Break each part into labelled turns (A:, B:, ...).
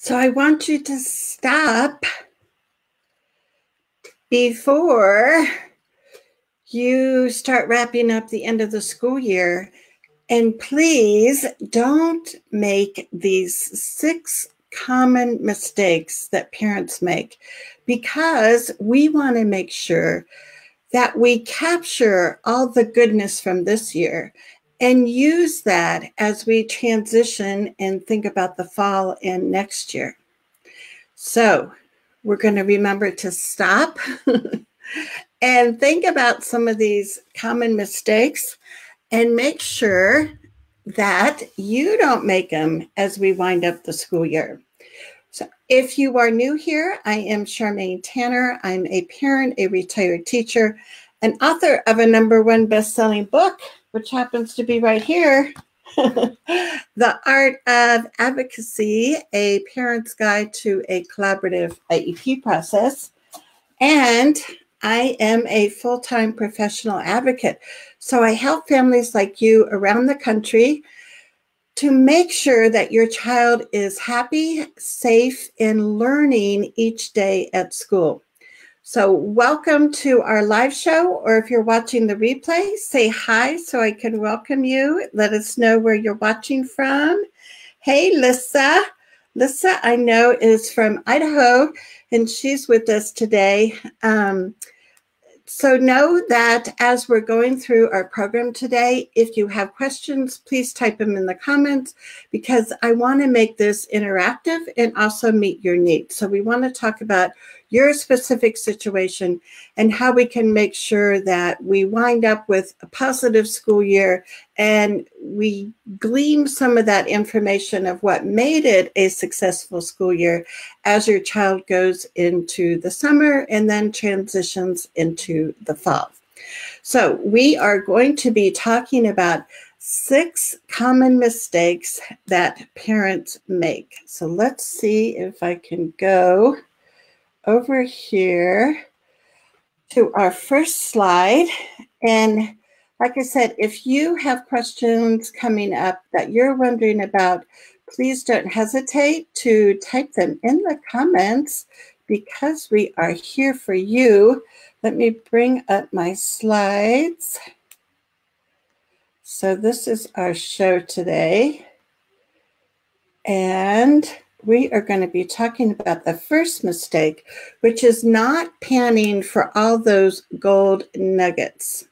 A: So I want you to stop before you start wrapping up the end of the school year. And please don't make these 6 common mistakes that parents make, because we want to make sure that we capture all the goodness from this year and use that as we transition and think about the fall and next year. So we're going to remember to stop and think about some of these common mistakes and make sure that you don't make them as we wind up the school year. So if you are new here, I am Charmaine Tanner. I'm a parent, a retired teacher, an author of a #1 best-selling book, which happens to be right here, The Art of Advocacy, a parent's guide to a collaborative IEP process. And I am a full-time professional advocate. So I help families like you around the country to make sure that your child is happy, safe, and learning each day at school. So welcome to our live show, or if you're watching the replay, say hi so I can welcome you. Let us know where you're watching from. Hey, Lissa. Lissa, I know, is from Idaho, and she's with us today. So know that as we're going through our program today, if you have questions, please type them in the comments, because I want to make this interactive and also meet your needs. So we want to talk about your specific situation and how we can make sure that we wind up with a positive school year and we glean some of that information of what made it a successful school year as your child goes into the summer and then transitions into the fall. So we are going to be talking about 6 common mistakes that parents make. So let's see if I can go over here to our first slide. And like I said, if you have questions coming up that you're wondering about, please don't hesitate to type them in the comments, because we are here for you. Let me bring up my slides. So this is our show today. And we are going to be talking about the first mistake, which is not panning for all those gold nuggets.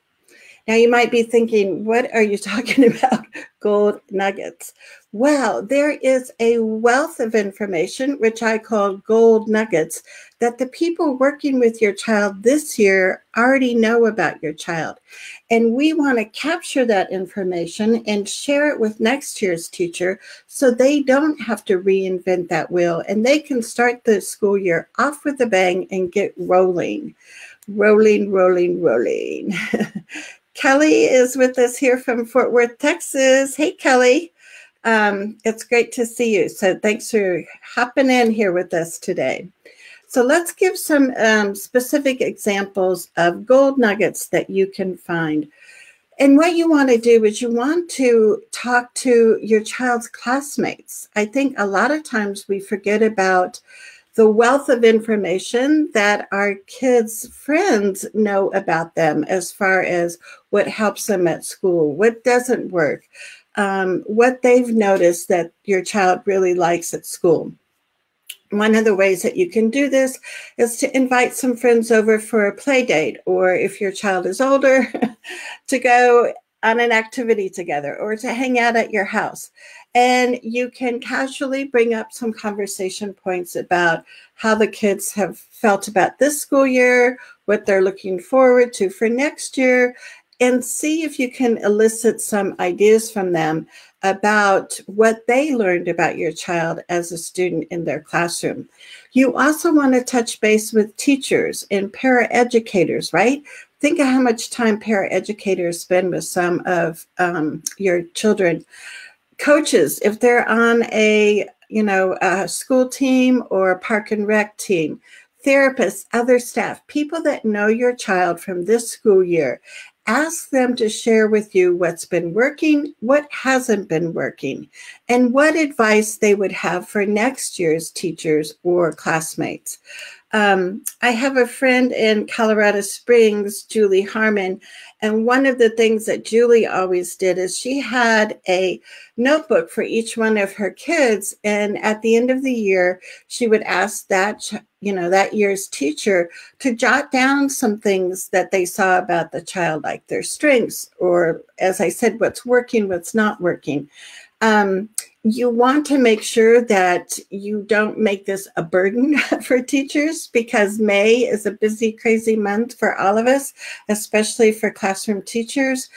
A: Now, you might be thinking, what are you talking about, gold nuggets? Well, there is a wealth of information, which I call gold nuggets, that the people working with your child this year already know about your child. And we want to capture that information and share it with next year's teacher so they don't have to reinvent that wheel and they can start the school year off with a bang and get rolling. Rolling, rolling, rolling. Kelly is with us here from Fort Worth, Texas. Hey, Kelly. It's great to see you. So thanks for hopping in here with us today. So let's give some specific examples of gold nuggets that you can find. And what you want to do is you want to talk to your child's classmates. I think a lot of times we forget about the wealth of information that our kids' friends know about them, as far as what helps them at school, what doesn't work, what they've noticed that your child really likes at school. One of the ways that you can do this is to invite some friends over for a play date, or if your child is older, to go on an activity together or to hang out at your house. And you can casually bring up some conversation points about how the kids have felt about this school year, what they're looking forward to for next year, and see if you can elicit some ideas from them about what they learned about your child as a student in their classroom. You also want to touch base with teachers and paraeducators, right? Think of how much time paraeducators spend with some of your children. Coaches, if they're on a school team or a park and rec team, therapists, other staff, people that know your child from this school year Ask them to share with you what's been working, what hasn't been working, and what advice they would have for next year's teachers or classmates. I have a friend in Colorado Springs, Julie Harmon, and one of the things that Julie always did is she had a notebook for each one of her kids, and at the end of the year, she would ask that year's teacher to jot down some things that they saw about the child, like their strengths, or as I said, what's working, what's not working. You want to make sure that you don't make this a burden for teachers, because May is a busy, crazy month for all of us, especially for classroom teachers.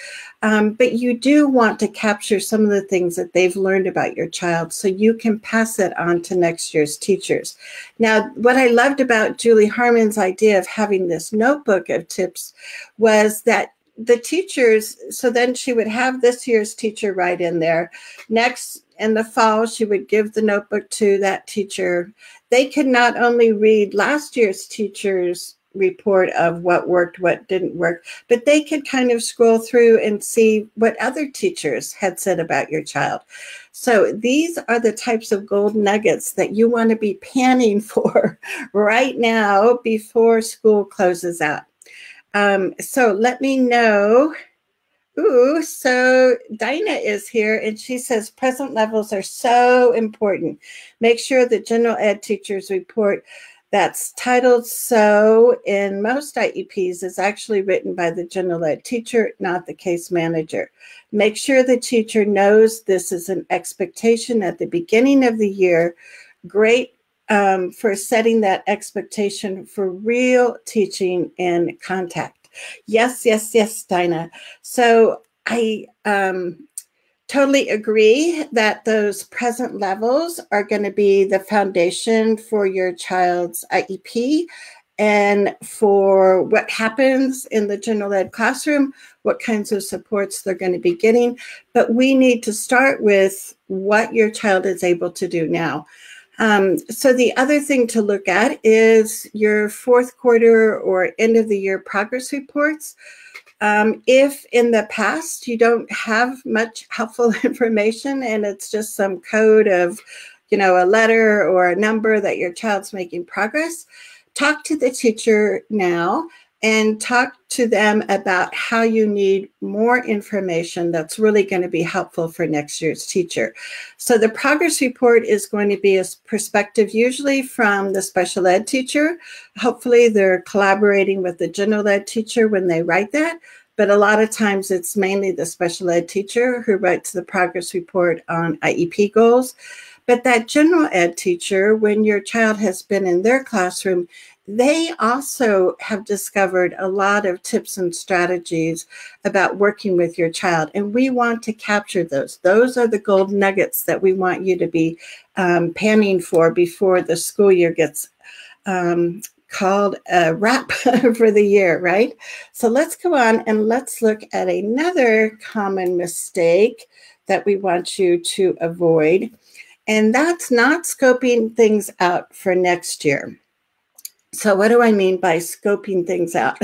A: But you do want to capture some of the things that they've learned about your child so you can pass it on to next year's teachers. Now, what I loved about Julie Harmon's idea of having this notebook of tips was that the teachers, so then she would have this year's teacher write in there. Next, in the fall, she would give the notebook to that teacher. They could not only read last year's teacher's report of what worked, what didn't work, but they could kind of scroll through and see what other teachers had said about your child. So these are the types of gold nuggets that you want to be panning for right now before school closes out. So let me know. Ooh, so Dinah is here and she says present levels are so important. Make sure the general ed teacher's report that's titled "So" in most IEPs is actually written by the general ed teacher, not the case manager. Make sure the teacher knows this is an expectation at the beginning of the year. Great for setting that expectation for real teaching and contact. Yes, yes, yes, Dinah. So I totally agree that those present levels are going to be the foundation for your child's IEP and for what happens in the general ed classroom, what kinds of supports they're going to be getting. But we need to start with what your child is able to do now. So the other thing to look at is your fourth quarter or end of the year progress reports. If in the past you don't have much helpful information and it's just some code of, a letter or a number that your child's making progress, talk to the teacher now and talk to them about how you need more information that's really going to be helpful for next year's teacher. So the progress report is going to be a perspective usually from the special ed teacher. Hopefully they're collaborating with the general ed teacher when they write that, but a lot of times it's mainly the special ed teacher who writes the progress report on IEP goals. But that general ed teacher, when your child has been in their classroom, they also have discovered a lot of tips and strategies about working with your child. And we want to capture those. Those are the gold nuggets that we want you to be panning for before the school year gets called a wrap for the year, right? So let's go on and let's look at another common mistake that we want you to avoid. And that's not scoping things out for next year. So what do I mean by scoping things out?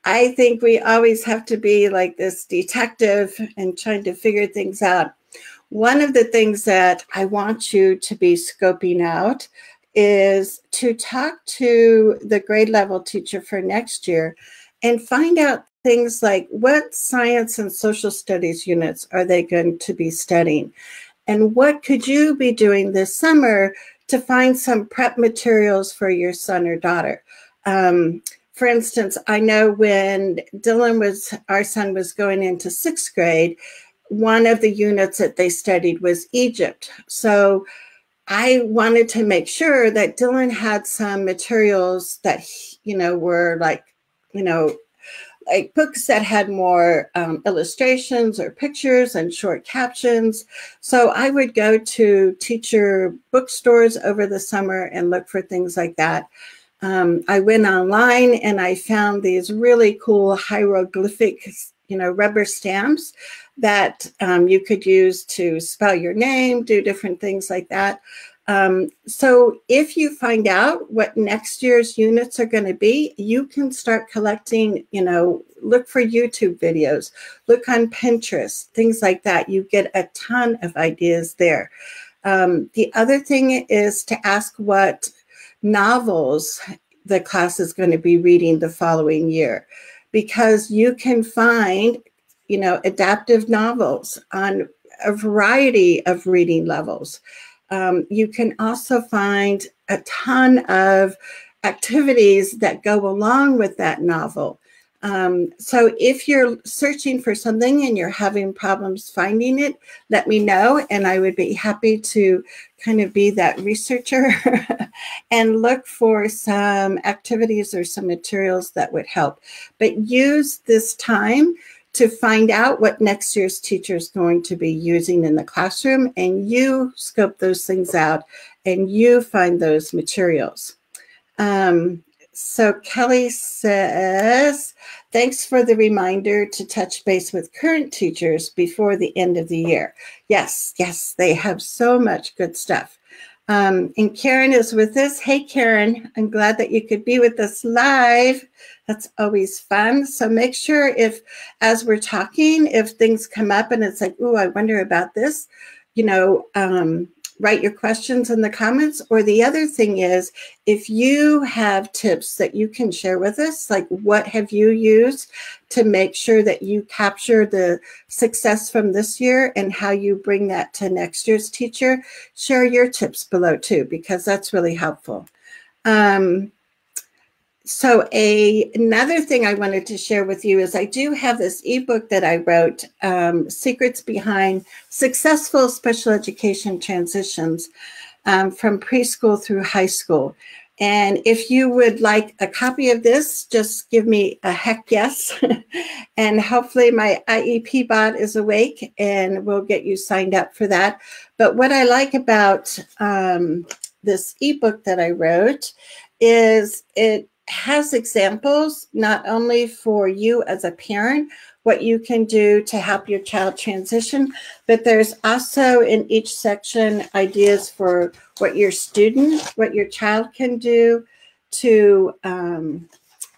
A: I think we always have to be like this detective and trying to figure things out. One of the things that I want you to be scoping out is to talk to the grade level teacher for next year and find out things like what science and social studies units are they going to be studying? And what could you be doing this summer to find some prep materials for your son or daughter? For instance, I know when our son was going into 6th grade, one of the units that they studied was Egypt. So I wanted to make sure that Dylan had some materials that, were like books that had more illustrations or pictures and short captions. So I would go to teacher bookstores over the summer and look for things like that. I went online and I found these really cool hieroglyphic, rubber stamps that you could use to spell your name, do different things like that. So if you find out what next year's units are going to be, you can start collecting, look for YouTube videos, look on Pinterest, things like that. You get a ton of ideas there. The other thing is to ask what novels the class is going to be reading the following year, because you can find, adaptive novels on a variety of reading levels. You can also find a ton of activities that go along with that novel. So if you're searching for something and you're having problems finding it, let me know, and I would be happy to kind of be that researcher and look for some activities or some materials that would help. But use this time to find out what next year's teacher is going to be using in the classroom, and you scope those things out and you find those materials. So Kelly says, thanks for the reminder to touch base with current teachers before the end of the year. Yes, they have so much good stuff. And Karen is with us. Hey, Karen, I'm glad that you could be with us live. That's always fun. So make sure as we're talking, if things come up and it's like, oh, I wonder about this, write your questions in the comments. Or the other thing is, if you have tips that you can share with us, like what have you used to make sure that you capture the success from this year and how you bring that to next year's teacher, share your tips below too, because that's really helpful. So another thing I wanted to share with you is I do have this ebook that I wrote, Secrets Behind Successful Special Education Transitions from Preschool through High School. And if you would like a copy of this, just give me a heck yes. And hopefully my IEP bot is awake and we'll get you signed up for that. But what I like about this ebook that I wrote is it has examples not only for you as a parent, what you can do to help your child transition, but there's also in each section ideas for what your child can do to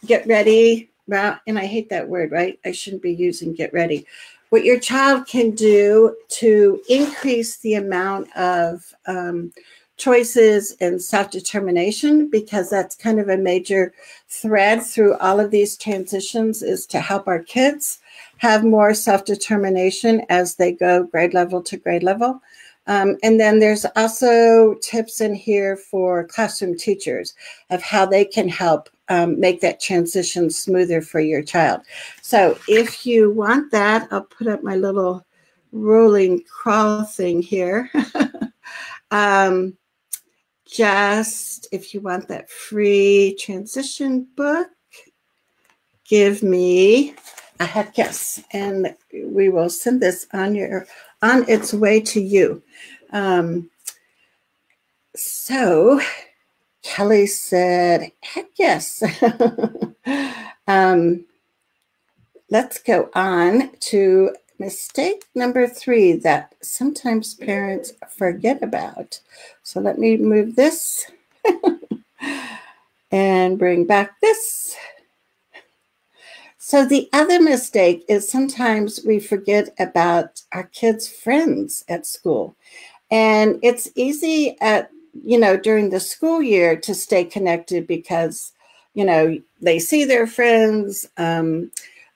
A: get ready. And I hate that word, right? I shouldn't be using get ready. What your child can do to increase the amount of choices and self-determination, because that's kind of a major thread through all of these transitions, is to help our kids have more self-determination as they go grade level to grade level. And then there's also tips in here for classroom teachers of how they can help make that transition smoother for your child. So if you want that, I'll put up my little rolling crawl thing here. Just if you want that free transition book, give me a heck yes, and we will send this on its way to you. So Kelly said, heck yes. Let's go on to mistake number 3 that sometimes parents forget about. So let me move this and bring back this. So the other mistake is sometimes we forget about our kids' friends at school. And it's easy during the school year to stay connected because, they see their friends.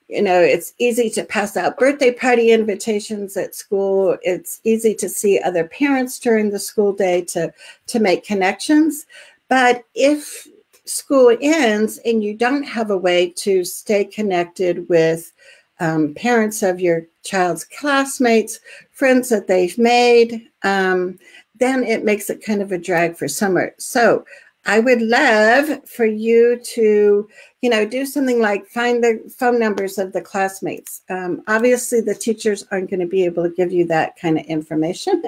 A: It's easy to pass out birthday party invitations at school. It's easy to see other parents during the school day to make connections. But if school ends and you don't have a way to stay connected with parents of your child's classmates, friends that they've made, then it makes it kind of a drag for summer. So I would love for you to, do something like find the phone numbers of the classmates. Obviously, the teachers aren't going to be able to give you that kind of information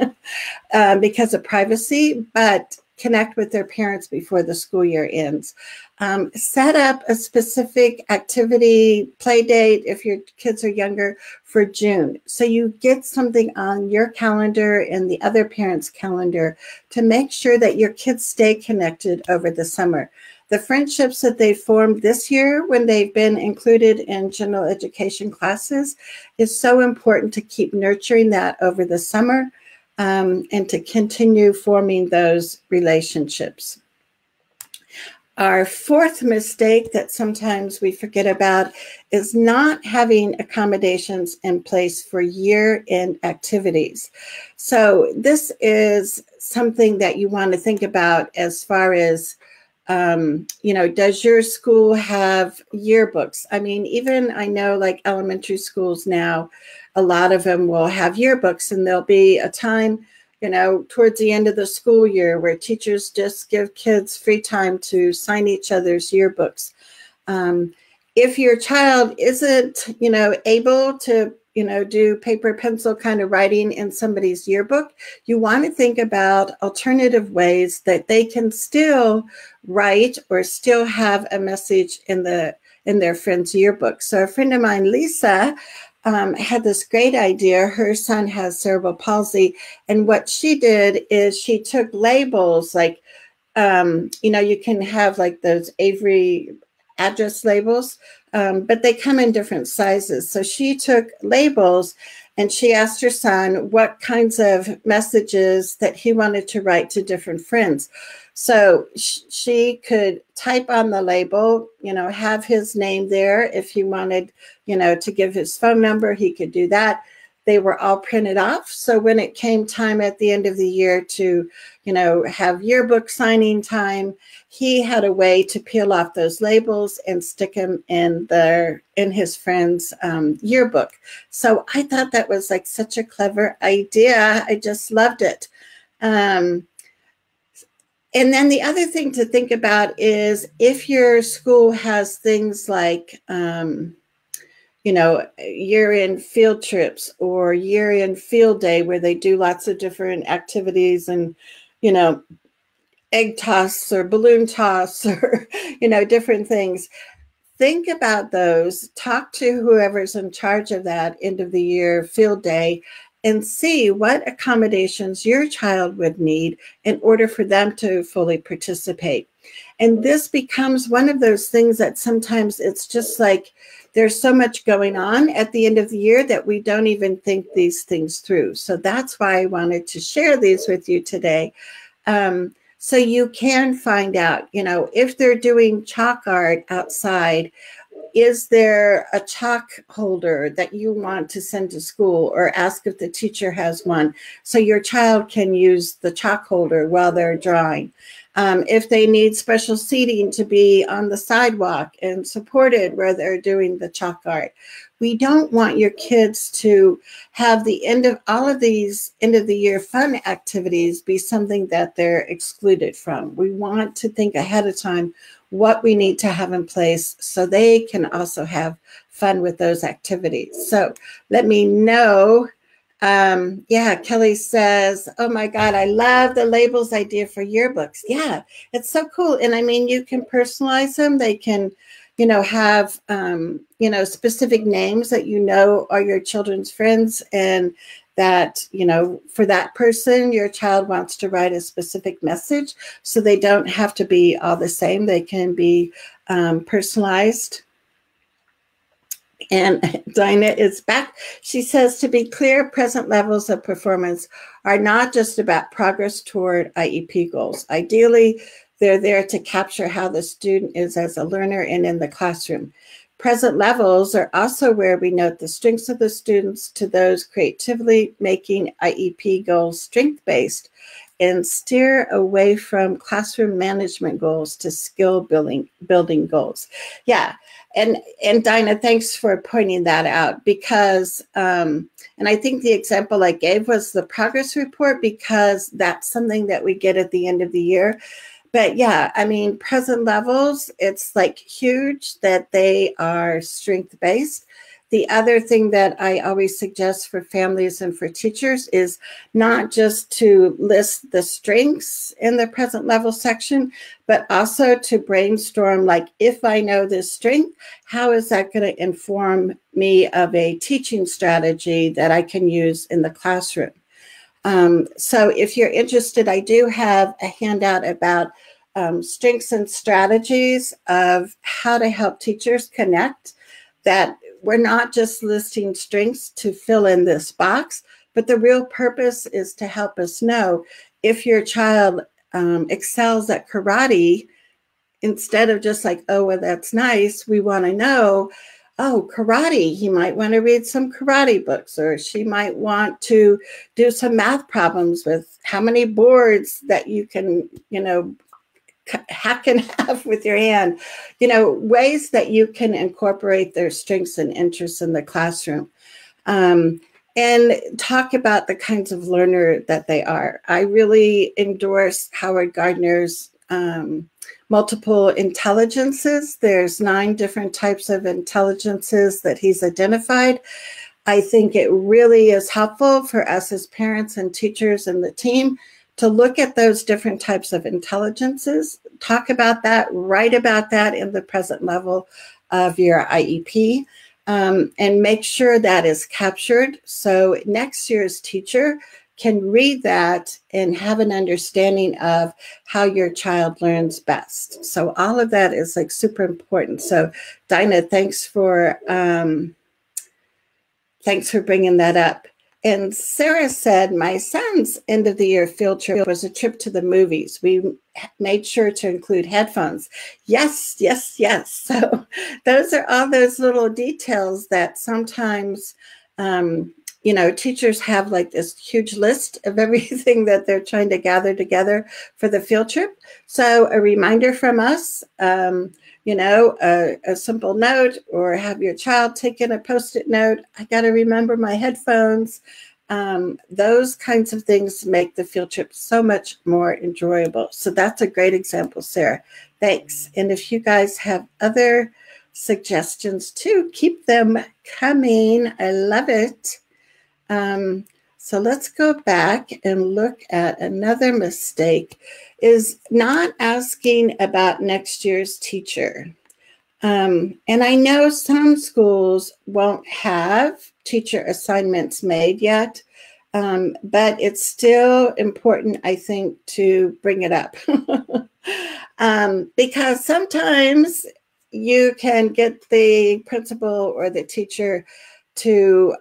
A: because of privacy, but connect with their parents before the school year ends. Set up a specific activity, play date if your kids are younger for June. So you get something on your calendar and the other parents' calendar to make sure that your kids stay connected over the summer. The friendships that they formed this year when they've been included in general education classes is so important to keep nurturing that over the summer and to continue forming those relationships. Our fourth mistake that sometimes we forget about is not having accommodations in place for year-end activities. So this is something that you want to think about as far as, does your school have yearbooks? I mean, even I know like elementary schools now, a lot of them will have yearbooks, and there'll be a time towards the end of the school year where teachers just give kids free time to sign each other's yearbooks. If your child isn't, able to, do paper pencil kind of writing in somebody's yearbook, you want to think about alternative ways that they can still write or still have a message in their friend's yearbook. So a friend of mine, Lisa, had this great idea. Her son has cerebral palsy. And what she did is she took labels like, you can have like those Avery address labels, but they come in different sizes. So she took labels and she asked her son what kinds of messages that he wanted to write to different friends. So she could type on the label, have his name there. If he wanted, to give his phone number, he could do that. They were all printed off. So when it came time at the end of the year to, have yearbook signing time, he had a way to peel off those labels and stick them in his friend's yearbook. So I thought that was like such a clever idea. I just loved it. And then the other thing to think about is if your school has things like, year-end field trips or year-end field day where they do lots of different activities and, egg toss or balloon toss or, different things. Think about those, talk to whoever's in charge of that end of the year field day and see what accommodations your child would need in order for them to fully participate. And this becomes one of those things that sometimes it's just like there's so much going on at the end of the year that we don't even think these things through. So that's why I wanted to share these with you today. So you can find out, if they're doing chalk art outside, is there a chalk holder that you want to send to school, or ask if the teacher has one so your child can use the chalk holder while they're drawing? If they need special seating to be on the sidewalk and supported where they're doing the chalk art. We don't want your kids to have the all of these end of the year fun activities be something that they're excluded from. We want to think ahead of time what we need to have in place so they can also have fun with those activities. So let me know. Kelly says, oh my God, I love the labels idea for yearbooks. Yeah, it's so cool. And I mean, you can personalize them. They can, have, specific names that are your children's friends, and that, for that person, your child wants to write a specific message. So they don't have to be all the same. They can be personalized. And Dinah is back. She says, to be clear, present levels of performance are not just about progress toward IEP goals. Ideally, they're there to capture how the student is as a learner and in the classroom. Present levels are also where we note the strengths of the students to those creatively making IEP goals strength-based and steer away from classroom management goals to skill building goals. Yeah. And Dinah, thanks for pointing that out, because, and I think the example I gave was the progress report, because that's something that we get at the end of the year. But yeah, I mean, present levels, it's like huge that they are strength-based. The other thing that I always suggest for families and for teachers is not just to list the strengths in the present level section, but also to brainstorm, like, if I know this strength, how is that going to inform me of a teaching strategy that I can use in the classroom? So if you're interested, I do have a handout about strengths and strategies of how to help teachers connect, that we're not just listing strengths to fill in this box, but the real purpose is to help us know if your child excels at karate. Instead of just like, oh, well, that's nice, we want to know, oh, karate, he might want to read some karate books, or she might want to do some math problems with how many boards that you can, hack in half with your hand, ways that you can incorporate their strengths and interests in the classroom. And talk about the kinds of learner that they are. I really endorse Howard Gardner's multiple intelligences. There's 9 different types of intelligences that he's identified. I think it really is helpful for us as parents and teachers and the team to look at those different types of intelligences, talk about that, write about that in the present level of your IEP, and make sure that is captured so next year's teacher can read that and have an understanding of how your child learns best. So all of that is like super important. So Dinah, thanks for bringing that up. And Sarah said, my son's end of the year field trip was a trip to the movies. We made sure to include headphones. Yes, yes, yes. So those are all those little details that sometimes, teachers have like this huge list of everything that they're trying to gather together for the field trip. So a reminder from us, a simple note, or have your child take in a Post-it note. I got to remember my headphones. Those kinds of things make the field trip so much more enjoyable. So that's a great example, Sarah. Thanks. And if you guys have other suggestions too, keep them coming. I love it. So let's go back and look at another mistake, is not asking about next year's teacher. And I know some schools won't have teacher assignments made yet, but it's still important, I think, to bring it up. Because sometimes you can get the principal or the teacher to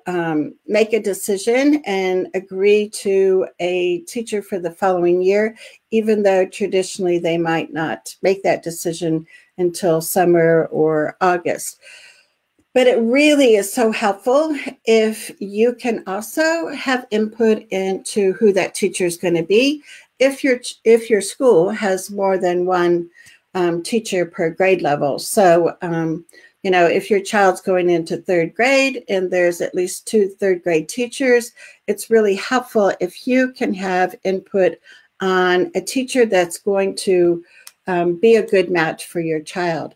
A: make a decision and agree to a teacher for the following year, even though traditionally they might not make that decision until summer or August. But it really is so helpful if you can also have input into who that teacher is going to be. If your school has more than one teacher per grade level. So, if your child's going into 3rd grade and there's at least 2 3rd grade teachers, it's really helpful if you can have input on a teacher that's going to be a good match for your child.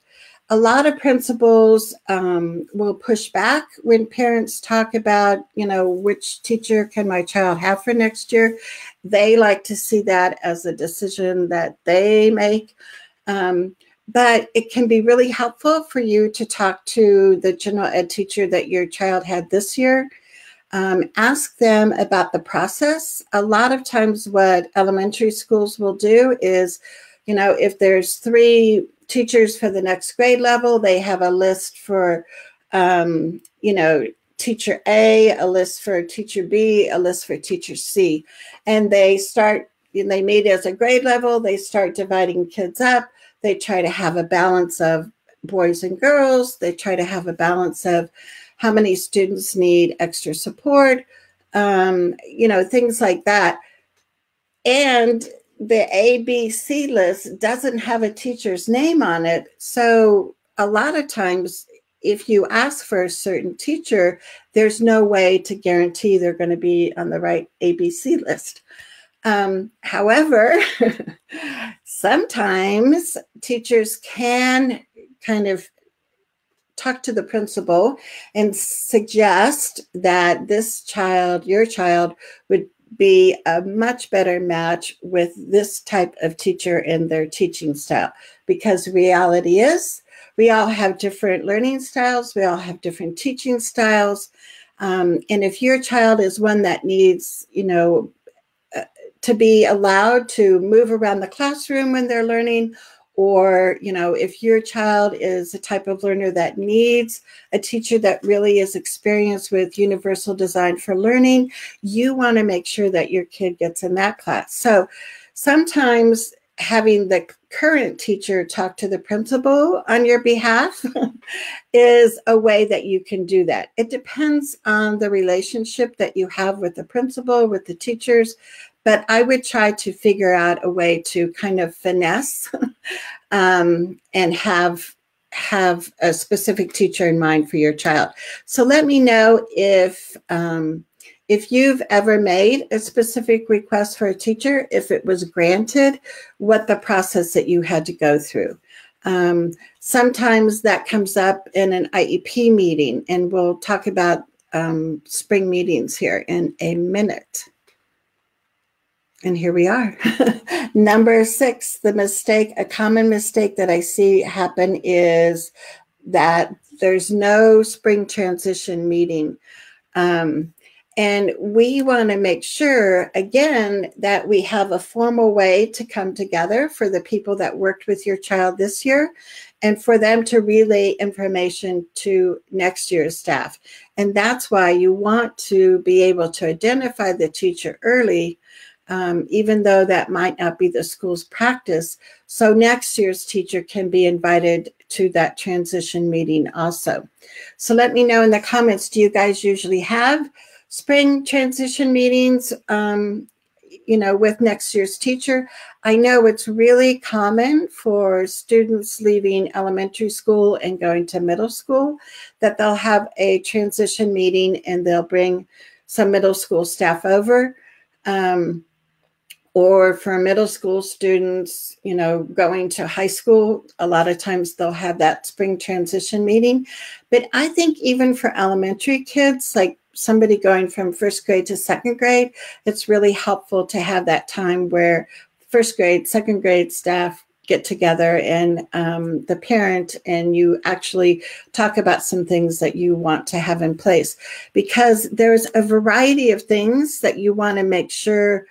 A: A lot of principals will push back when parents talk about, which teacher can my child have for next year. They like to see that as a decision that they make. But it can be really helpful for you to talk to the general ed teacher that your child had this year. Ask them about the process. A lot of times what elementary schools will do is, if there's 3 teachers for the next grade level, they have a list for, teacher A, a list for teacher B, a list for teacher C. And they meet as a grade level, they start dividing kids up. They try to have a balance of boys and girls. They try to have a balance of how many students need extra support, things like that. And the ABC list doesn't have a teacher's name on it. So a lot of times, if you ask for a certain teacher, there's no way to guarantee they're going to be on the right ABC list. However, sometimes teachers can kind of talk to the principal and suggest that this child, your child, would be a much better match with this type of teacher and their teaching style. Because reality is, we all have different learning styles. We all have different teaching styles. And if your child is one that needs, to be allowed to move around the classroom when they're learning, or, if your child is a type of learner that needs a teacher that really is experienced with universal design for learning, you want to make sure that your kid gets in that class. So sometimes having the current teacher talk to the principal on your behalf is a way that you can do that. It depends on the relationship that you have with the principal, with the teachers, but I would try to figure out a way to kind of finesse and have a specific teacher in mind for your child. So let me know if you've ever made a specific request for a teacher, if it was granted, what the process that you had to go through. Sometimes that comes up in an IEP meeting, and we'll talk about spring meetings here in a minute. And here we are. Number 6, a common mistake that I see happen is that there's no spring transition meeting. And we want to make sure, again, that we have a formal way to come together for the people that worked with your child this year and for them to relay information to next year's staff. And that's why you want to be able to identify the teacher early, even though that might not be the school's practice. So next year's teacher can be invited to that transition meeting also. So let me know in the comments, do you guys usually have spring transition meetings, with next year's teacher? I know it's really common for students leaving elementary school and going to middle school that they'll have a transition meeting and they'll bring some middle school staff over. Or for middle school students, going to high school, a lot of times they'll have that spring transition meeting. But I think even for elementary kids, like somebody going from first grade to second grade, it's really helpful to have that time where first grade, second grade staff get together and the parent and you actually talk about some things that you want to have in place, because there's a variety of things that you want to make sure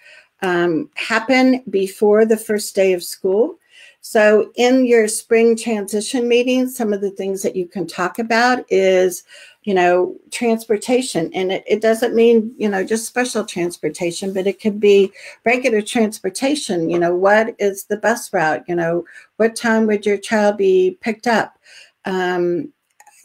A: happen before the first day of school. So in your spring transition meetings, some of the things that you can talk about is, transportation. And it doesn't mean, just special transportation, but it could be regular transportation. What is the bus route? What time would your child be picked up?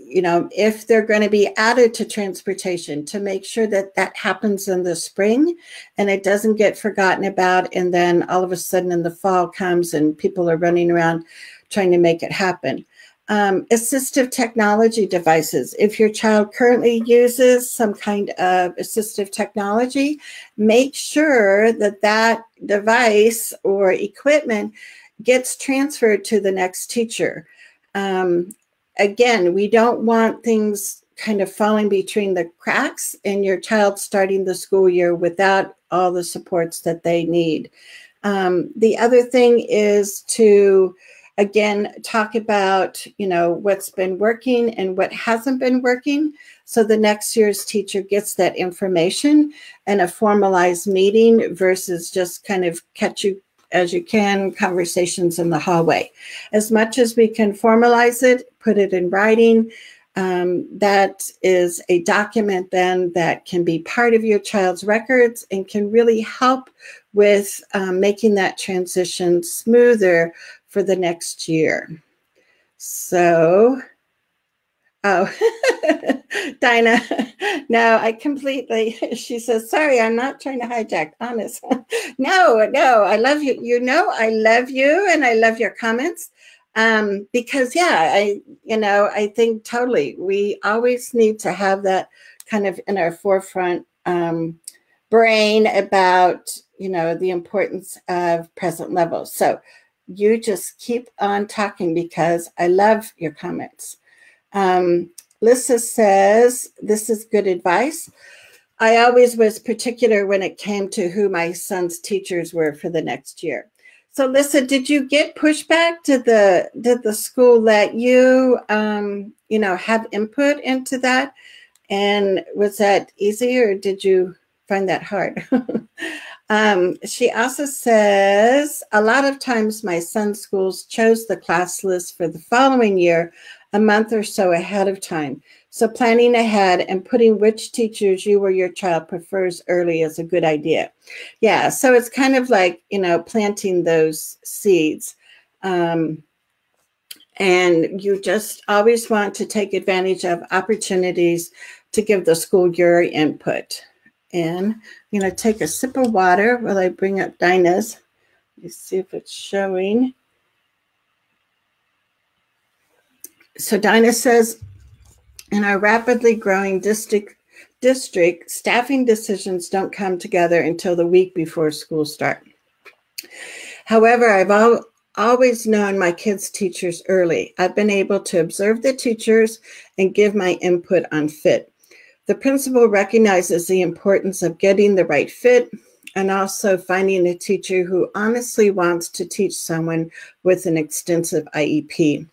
A: If they're going to be added to transportation, to make sure that that happens in the spring and it doesn't get forgotten about. And then all of a sudden in the fall comes and people are running around trying to make it happen. Assistive technology devices. If your child currently uses some kind of assistive technology, make sure that that device or equipment gets transferred to the next teacher. Again, we don't want things kind of falling between the cracks and your child starting the school year without all the supports that they need. The other thing is to, again, talk about, what's been working and what hasn't been working. So the next year's teacher gets that information in a formalized meeting versus just kind of catch you as you can conversations in the hallway. As much as we can formalize it, put it in writing, that is a document then that can be part of your child's records and can really help with making that transition smoother for the next year. So, Dinah, no, I completely, she says, sorry, I'm not trying to hijack, honest. No, I love you. I love you and I love your comments. Because I think totally, we always need to have that kind of in our forefront brain about, the importance of present levels. So you just keep on talking because I love your comments. Lisa says, this is good advice. I always was particular when it came to who my son's teachers were for the next year. So, Lisa, did you get pushback? Did the school let you, have input into that? And was that easy, or did you find that hard? She also says, a lot of times my son's schools chose the class list for the following year a month or so ahead of time. So planning ahead and putting which teachers you or your child prefers early is a good idea. Yeah, so it's kind of like, planting those seeds. And you just always want to take advantage of opportunities to give the school your input. And I'm going to take a sip of water while I bring up Dinah's. Let's see if it's showing. So Dinah says, in our rapidly growing district, staffing decisions don't come together until the week before school start. However, I've always known my kids' teachers early. I've been able to observe the teachers and give my input on fit. The principal recognizes the importance of getting the right fit and also finding a teacher who honestly wants to teach someone with an extensive IEP.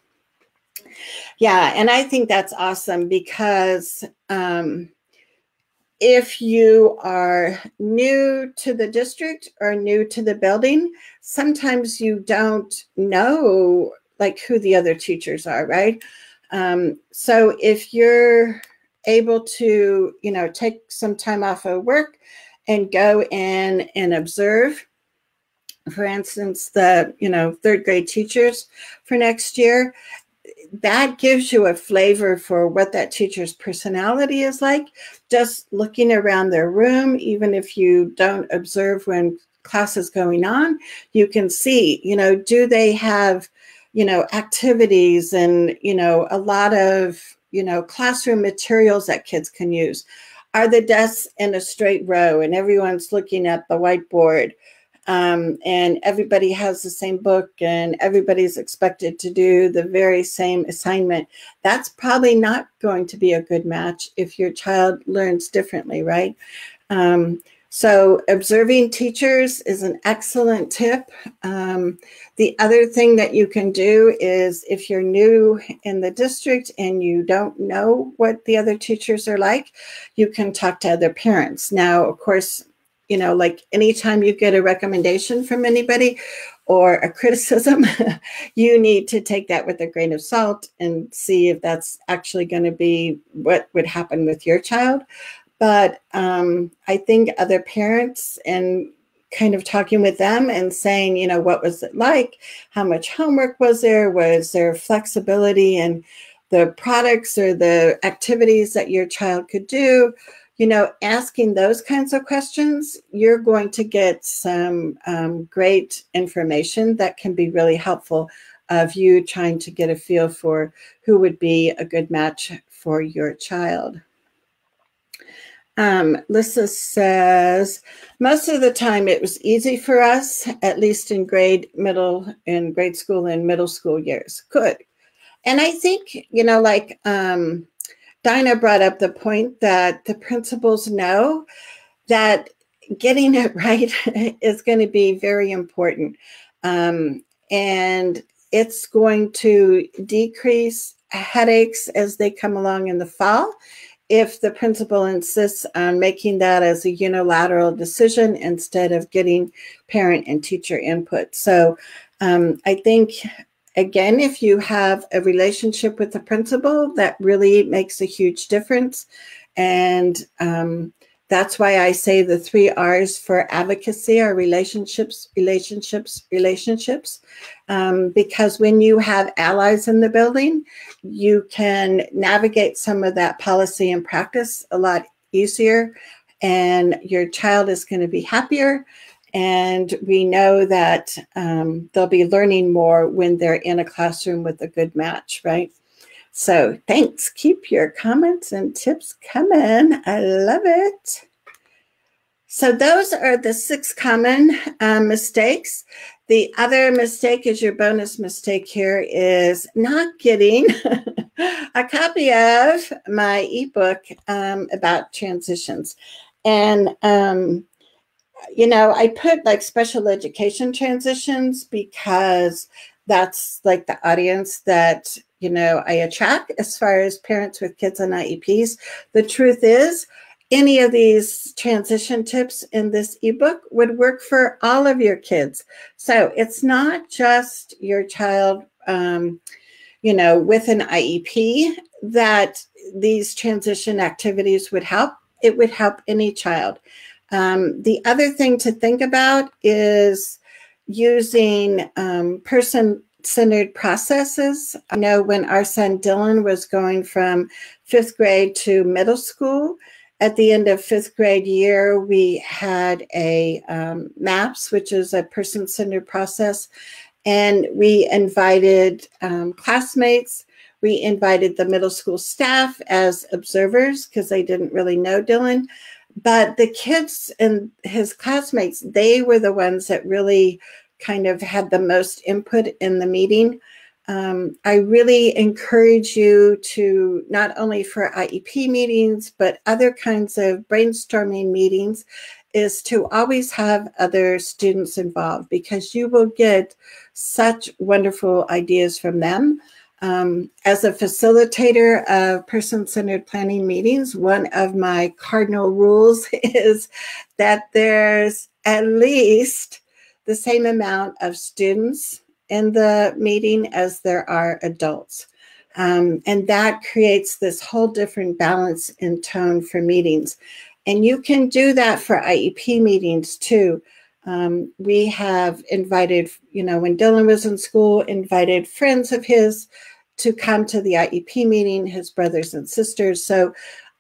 A: Yeah, and I think that's awesome because if you are new to the district or new to the building, sometimes you don't know who the other teachers are, right? So if you're able to, take some time off of work and go in and observe, for instance, the, third grade teachers for next year, that gives you a flavor for what that teacher's personality is like. Just looking around their room, even if you don't observe when class is going on, you can see, do they have, activities and, a lot of, classroom materials that kids can use? Are the desks in a straight row and everyone's looking at the whiteboard? And everybody has the same book and everybody's expected to do the very same assignment. That's probably not going to be a good match if your child learns differently, right? So observing teachers is an excellent tip. The other thing that you can do is if you're new in the district and you don't know what the other teachers are like, you can talk to other parents. Now, of course, anytime you get a recommendation from anybody or a criticism, you need to take that with a grain of salt and see if that's actually going to be what would happen with your child. But I think other parents and kind of talking with them and saying, what was it like? How much homework was there? Was there flexibility in the products or the activities that your child could do? Asking those kinds of questions, you're going to get some great information that can be really helpful of you trying to get a feel for who would be a good match for your child. Lisa says, most of the time it was easy for us, at least in grade school and middle school years. Good. And I think, Dinah brought up the point that the principals know that getting it right is going to be very important. And it's going to decrease headaches as they come along in the fall if the principal insists on making that as a unilateral decision instead of getting parent and teacher input. So I think, again, if you have a relationship with the principal, that really makes a huge difference. And that's why I say the 3 R's for advocacy are relationships, relationships, relationships. Because when you have allies in the building, you can navigate some of that policy and practice a lot easier, and your child is going to be happier. And we know that they'll be learning more when they're in a classroom with a good match, right? So thanks. Keep your comments and tips coming. I love it. So those are the 6 common mistakes. The other mistake is your bonus mistake here is not getting a copy of my ebook about transitions. And, I put like special education transitions because that's like the audience that, I attract as far as parents with kids on IEPs. The truth is, any of these transition tips in this ebook would work for all of your kids. So it's not just your child, with an IEP that these transition activities would help. It would help any child. The other thing to think about is using person-centered processes. I know when our son Dylan was going from 5th grade to middle school, at the end of 5th grade year, we had a MAPS, which is a person-centered process, and we invited classmates. We invited the middle school staff as observers because they didn't really know Dylan. But the kids and his classmates, they were the ones that really kind of had the most input in the meeting. I really encourage you to, not only for IEP meetings, but other kinds of brainstorming meetings, is to always have other students involved, because you will get such wonderful ideas from them. As a facilitator of person-centered planning meetings, one of my cardinal rules is that there's at least the same amount of students in the meeting as there are adults. And that creates this whole different balance in tone for meetings. And you can do that for IEP meetings too. We have invited, when Dylan was in school, invited friends of his to come to the IEP meeting, his brothers and sisters. So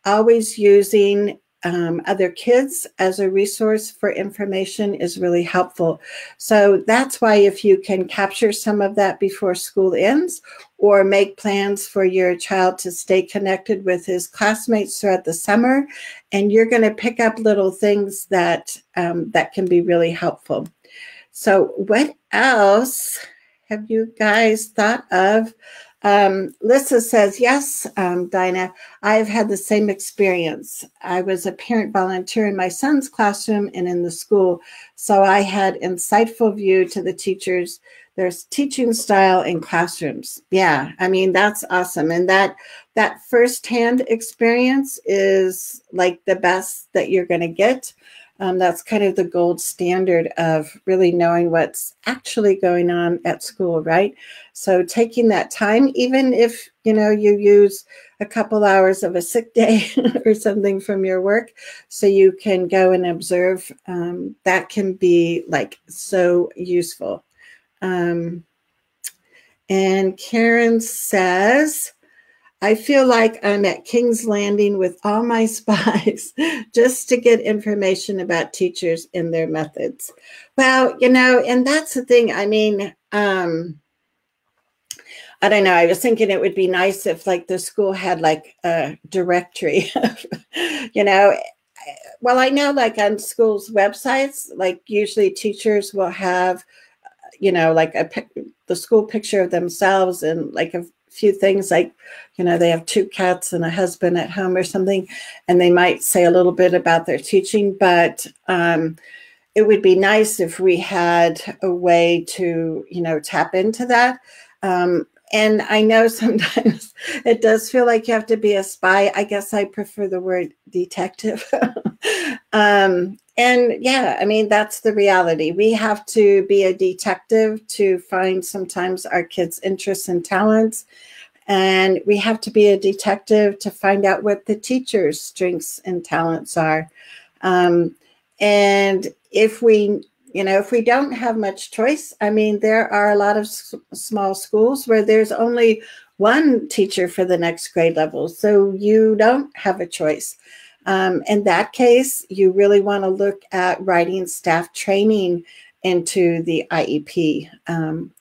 A: always using other kids as a resource for information is really helpful. So that's why, if you can capture some of that before school ends, or make plans for your child to stay connected with his classmates throughout the summer, and you're going to pick up little things that that can be really helpful. So what else have you guys thought of? Lissa says, yes, Dinah, I've had the same experience. I was a parent volunteer in my son's classroom and in the school, so I had insightful view to the teachers, their teaching style in classrooms. Yeah, I mean, that's awesome. And that firsthand experience is like the best that you're going to get. That's kind of the gold standard of really knowing what's actually going on at school, right? So taking that time, even if, you use a couple hours of a sick day or something from your work, so you can go and observe, that can be like so useful. And Karen says, I feel like I'm at King's Landing with all my spies just to get information about teachers and their methods. Well, and that's the thing. I mean, I don't know. I was thinking it would be nice if like the school had like a directory, well, I know like on schools' websites, like usually teachers will have, like the school picture of themselves and like a few things like, they have 2 cats and a husband at home or something, and they might say a little bit about their teaching, but it would be nice if we had a way to, tap into that. And I know sometimes it does feel like you have to be a spy. I guess I prefer the word detective. And yeah, I mean, that's the reality. We have to be a detective to find sometimes our kids' interests and talents. And we have to be a detective to find out what the teacher's strengths and talents are. And if we don't have much choice, I mean, there are a lot of small schools where there's only one teacher for the next grade level. So you don't have a choice. In that case, you really want to look at writing staff training into the IEP,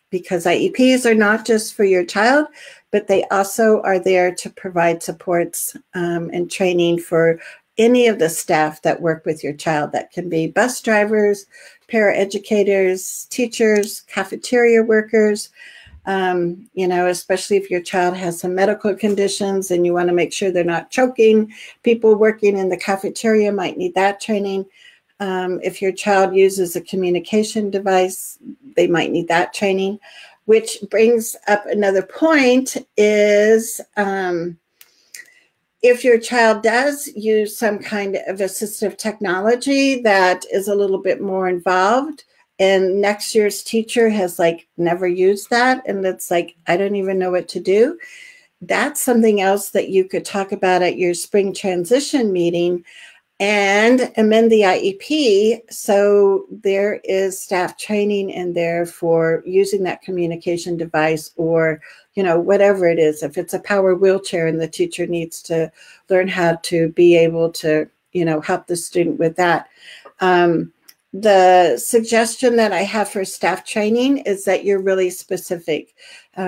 A: because IEPs are not just for your child, but they also are there to provide supports and training for any of the staff that work with your child. That can be bus drivers, paraeducators, teachers, cafeteria workers. especially if your child has some medical conditions and you want to make sure they're not choking. People working in the cafeteria might need that training. If your child uses a communication device, they might need that training, which brings up another point is if your child does use some kind of assistive technology that is a little bit more involved, and next year's teacher has never used that, and it's I don't even know what to do, that's something else that you could talk about at your spring transition meeting and amend the IEP so there is staff training in there for using that communication device, or whatever it is. If it's a power wheelchair and the teacher needs to learn how to be able to help the student with that. The suggestion that I have for staff training is that you're really specific,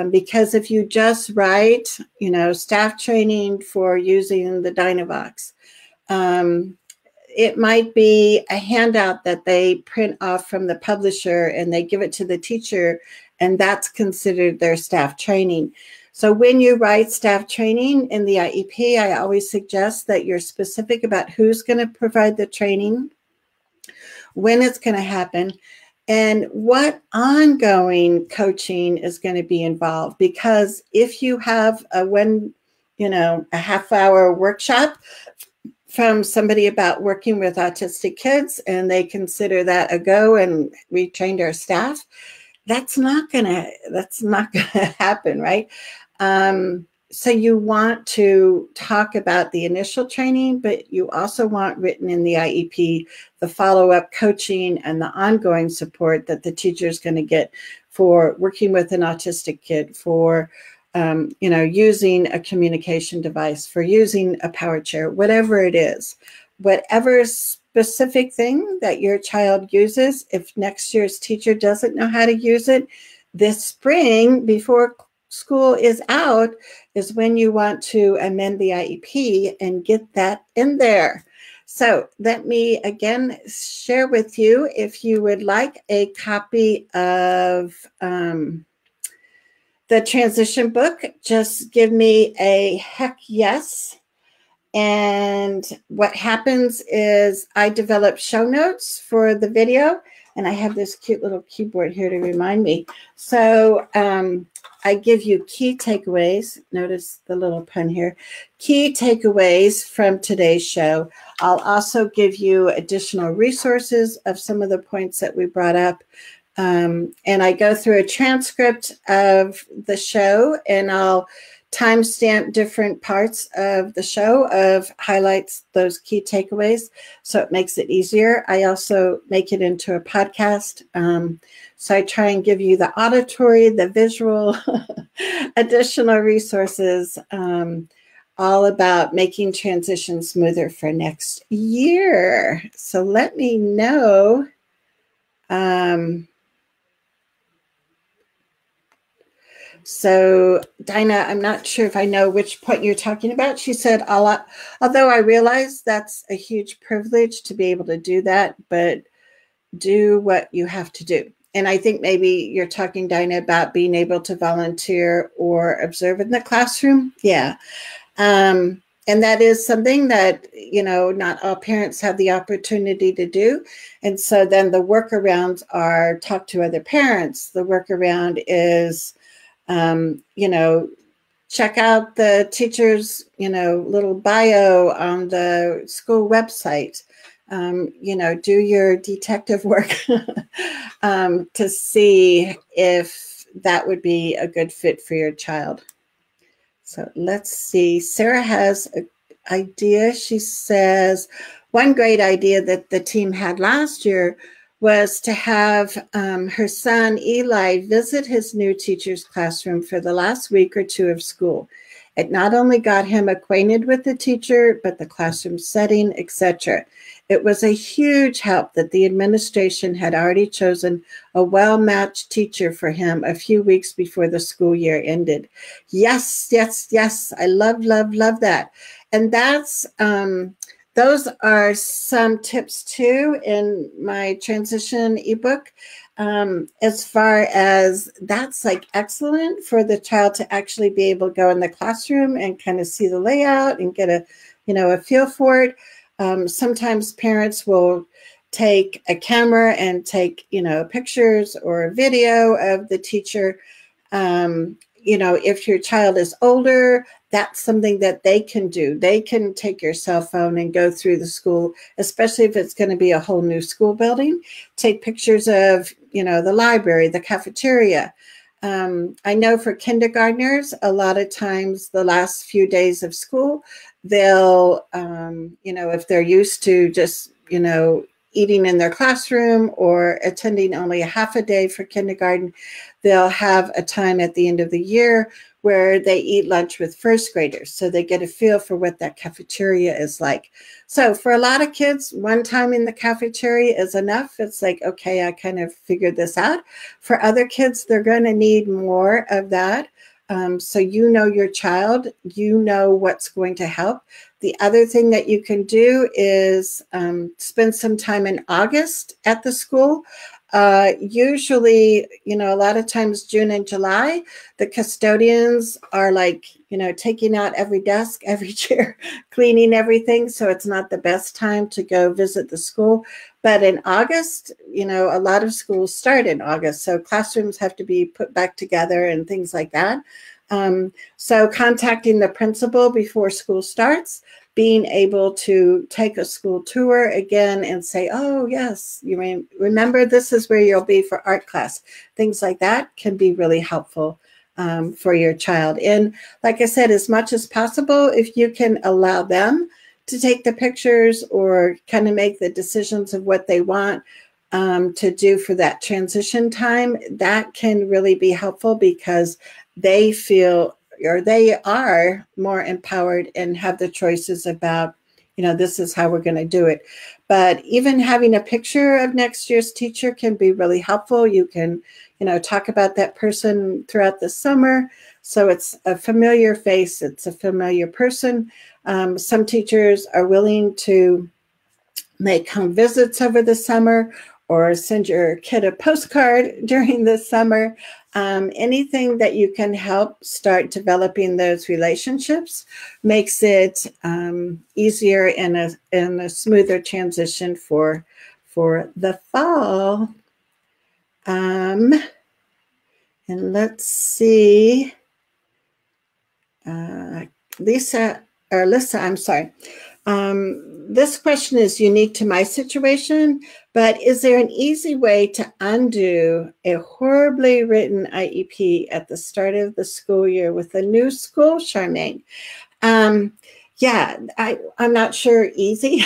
A: because if you just write staff training for using the Dynavox, it might be a handout that they print off from the publisher and they give it to the teacher, and that's considered their staff training. So when you write staff training in the IEP, I always suggest that you're specific about who's going to provide the training, when it's going to happen, and what ongoing coaching is going to be involved. Because if you have a half-hour workshop from somebody about working with autistic kids and they consider that a go and we trained our staff, that's not gonna happen, right? So you want to talk about the initial training, but you also want written in the IEP the follow-up coaching and the ongoing support that the teacher is going to get for working with an autistic kid, for using a communication device, for using a power chair, whatever it is, whatever specific thing that your child uses. If next year's teacher doesn't know how to use it, this spring before school is out is when you want to amend the IEP and get that in there. So let me again share with you, if you would like a copy of the transition book, just give me a heck yes. And what happens is I develop show notes for the video, and I have this cute little keyboard here to remind me. So I give you key takeaways. Notice the little pun here. Key takeaways from today's show. I'll also give you additional resources of some of the points that we brought up. And I go through a transcript of the show, and I'll timestamp different parts of the show of highlights those key takeaways, so it makes it easier. I also make it into a podcast. So I try and give you the auditory, the visual, additional resources, all about making transition smoother for next year. So let me know. So Dinah, I'm not sure if I know which point you're talking about. She said, although I realize that's a huge privilege to be able to do that, but do what you have to do. And I think maybe you're talking, Dinah, about being able to volunteer or observe in the classroom. Yeah. And that is something that, not all parents have the opportunity to do. And so then the workarounds are talk to other parents. The workaround is, check out the teacher's, little bio on the school website. Do your detective work to see if that would be a good fit for your child. So let's see. Sarah has an idea. She says, one great idea that the team had last year was to have her son, Eli, visit his new teacher's classroom for the last week or two of school. It not only got him acquainted with the teacher, but the classroom setting, etc. It was a huge help that the administration had already chosen a well-matched teacher for him a few weeks before the school year ended. Yes, yes, yes. I love, love, love that. And that's the those are some tips too in my transition ebook. As far as that's like excellent for the child to actually be able to go in the classroom and kind of see the layout and get a, a feel for it. Sometimes parents will take a camera and take, pictures or a video of the teacher. If your child is older, that's something that they can do. They can take your cell phone and go through the school, especially if it's going to be a whole new school building. Take pictures of, the library, the cafeteria. I know for kindergartners, a lot of times the last few days of school, they'll, if they're used to just, eating in their classroom or attending only a half a day for kindergarten, they'll have a time at the end of the year where they eat lunch with first graders. So they get a feel for what that cafeteria is like. So for a lot of kids, one time in the cafeteria is enough. It's like, okay, I kind of figured this out. For other kids, they're going to need more of that. So your child, what's going to help. The other thing that you can do is spend some time in August at the school. Usually, a lot of times June and July, the custodians are like, taking out every desk, every chair, cleaning everything. So it's not the best time to go visit the school. But in August, a lot of schools start in August. So classrooms have to be put back together and things like that. So contacting the principal before school starts, being able to take a school tour again and say, oh, yes, you remember this is where you'll be for art class. Things like that can be really helpful for your child. And like I said, as much as possible, if you can allow them to take the pictures or kind of make the decisions of what they want to do for that transition time, that can really be helpful because they feel or they are more empowered and have the choices about, this is how we're going to do it. But even having a picture of next year's teacher can be really helpful. You can, talk about that person throughout the summer. So it's a familiar face. It's a familiar person. Some teachers are willing to make home visits over the summer or send your kid a postcard during the summer. Anything that you can help start developing those relationships makes it easier and a smoother transition for the fall. And let's see, Lisa, I'm sorry. This question is unique to my situation, but is there an easy way to undo a horribly written IEP at the start of the school year with a new school, Charmaine? Yeah, I'm not sure easy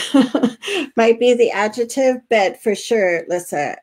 A: might be the adjective, but for sure, Lissa.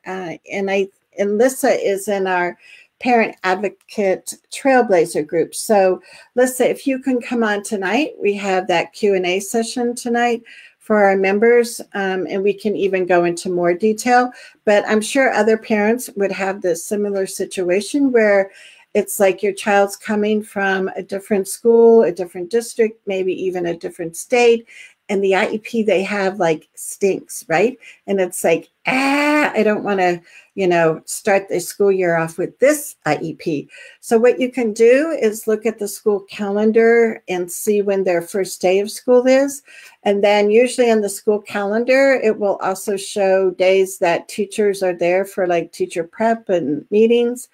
A: And Lissa is in our Parent Advocate Trailblazer group. So Lissa, if you can come on tonight, we have that Q&A session tonight for our members, and we can even go into more detail. But I'm sure other parents would have this similar situation where it's like your child's coming from a different school, a different district, maybe even a different state, and the IEP they have like stinks, right? And it's like, I don't want to, start the school year off with this IEP. So what you can do is look at the school calendar and see when their first day of school is. And then usually on the school calendar, it will also show days that teachers are there for like teacher prep and meetings.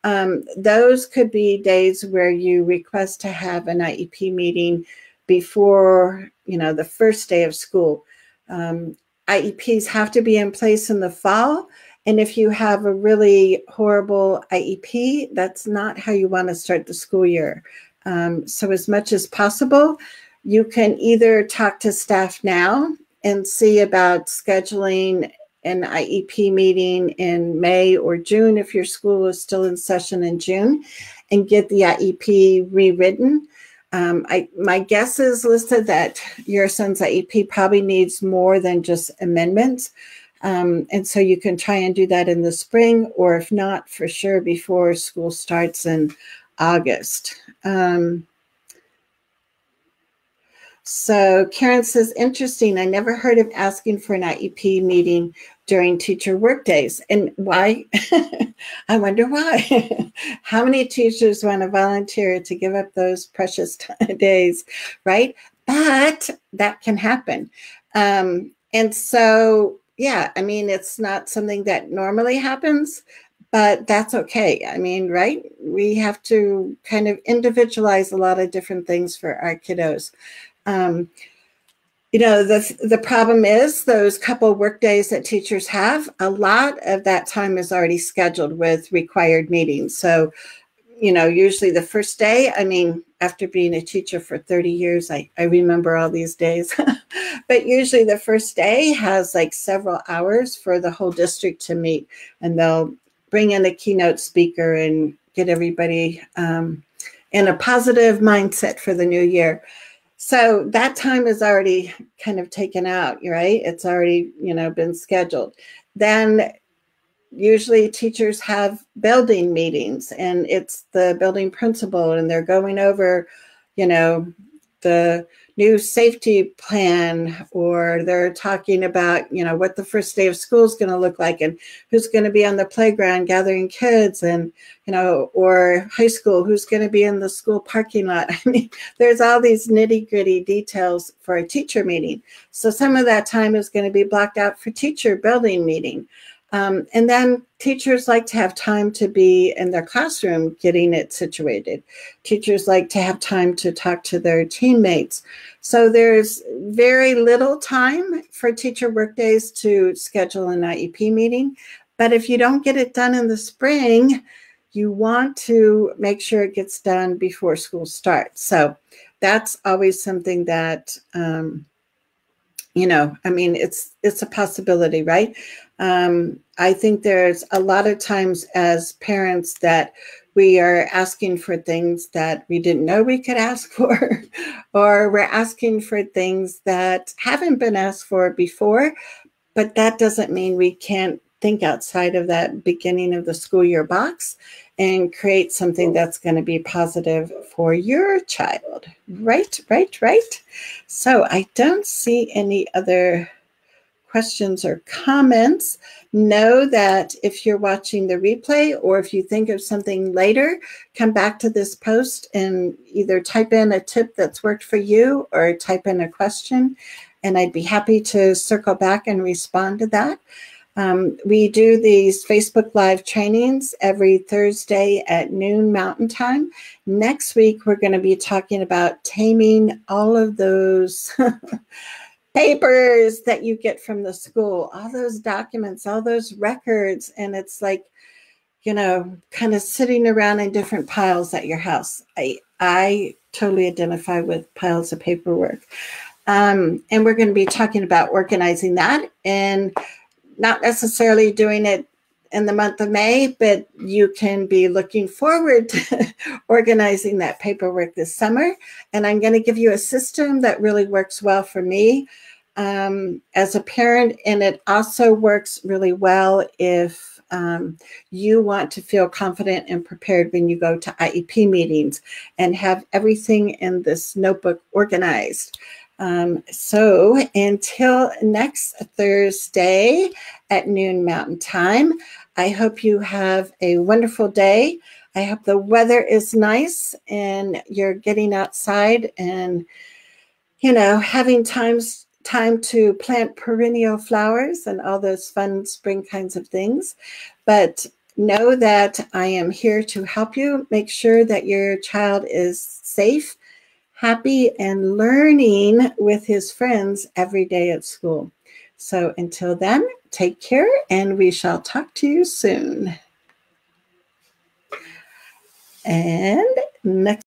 A: Those could be days where you request to have an IEP meeting before, the first day of school. IEPs have to be in place in the fall. And if you have a really horrible IEP, that's not how you want to start the school year. So as much as possible, you can either talk to staff now and see about scheduling an IEP meeting in May or June if your school is still in session in June, and get the IEP rewritten. My guess is, Lisa, that your son's IEP probably needs more than just amendments. And so you can try and do that in the spring, or if not, for sure before school starts in August. So Karen says, interesting. I never heard of asking for an IEP meeting during teacher work days. And why? I wonder why. How many teachers want to volunteer to give up those precious days, right? But that can happen. And so, yeah, I mean, it's not something that normally happens, but that's okay. I mean, right? We have to kind of individualize a lot of different things for our kiddos. You know, the problem is those couple work days that teachers have, a lot of that time is already scheduled with required meetings. So, you know, usually the first day, I mean, after being a teacher for 30 years, I remember all these days. But usually the first day has like several hours for the whole district to meet, and they'll bring in a keynote speaker and get everybody in a positive mindset for the new year. So that time is already kind of taken out, right? It's already, you know, been scheduled. Then usually teachers have building meetings, and it's the building principal, and they're going over, you know, the new safety plan, or they're talking about, you know, what the first day of school is going to look like, and who's going to be on the playground gathering kids, and, you know, or high school, who's going to be in the school parking lot. I mean, there's all these nitty gritty details for a teacher meeting. So some of that time is going to be blocked out for teacher building meeting. And then teachers like to have time to be in their classroom getting it situated. Teachers like to have time to talk to their teammates. So there's very little time for teacher workdays to schedule an IEP meeting. But if you don't get it done in the spring, you want to make sure it gets done before school starts. So that's always something that, you know, I mean, it's a possibility, right? I think there's a lot of times as parents that we are asking for things that we didn't know we could ask for, or we're asking for things that haven't been asked for before, but that doesn't mean we can't think outside of that beginning of the school year box and create something that's going to be positive for your child. Right. So I don't see any other questions or comments. Know that if you're watching the replay, or if you think of something later, come back to this post and either type in a tip that's worked for you or type in a question, and I'd be happy to circle back and respond to that. We do these Facebook Live trainings every Thursday at noon Mountain Time. Next week, we're going to be talking about taming all of those papers that you get from the school, all those documents, all those records. And it's like, you know, kind of sitting around in different piles at your house. I totally identify with piles of paperwork. And we're going to be talking about organizing that, and not necessarily doing it in the month of May, but you can be looking forward to organizing that paperwork this summer. And I'm going to give you a system that really works well for me as a parent, and it also works really well if you want to feel confident and prepared when you go to IEP meetings and have everything in this notebook organized. So until next Thursday at noon Mountain Time, I hope you have a wonderful day. I hope the weather is nice and you're getting outside and, you know, having time to plant perennial flowers and all those fun spring kinds of things. But know that I am here to help you make sure that your child is safe, happy, and learning with his friends every day at school. So until then, take care, and we shall talk to you soon. And next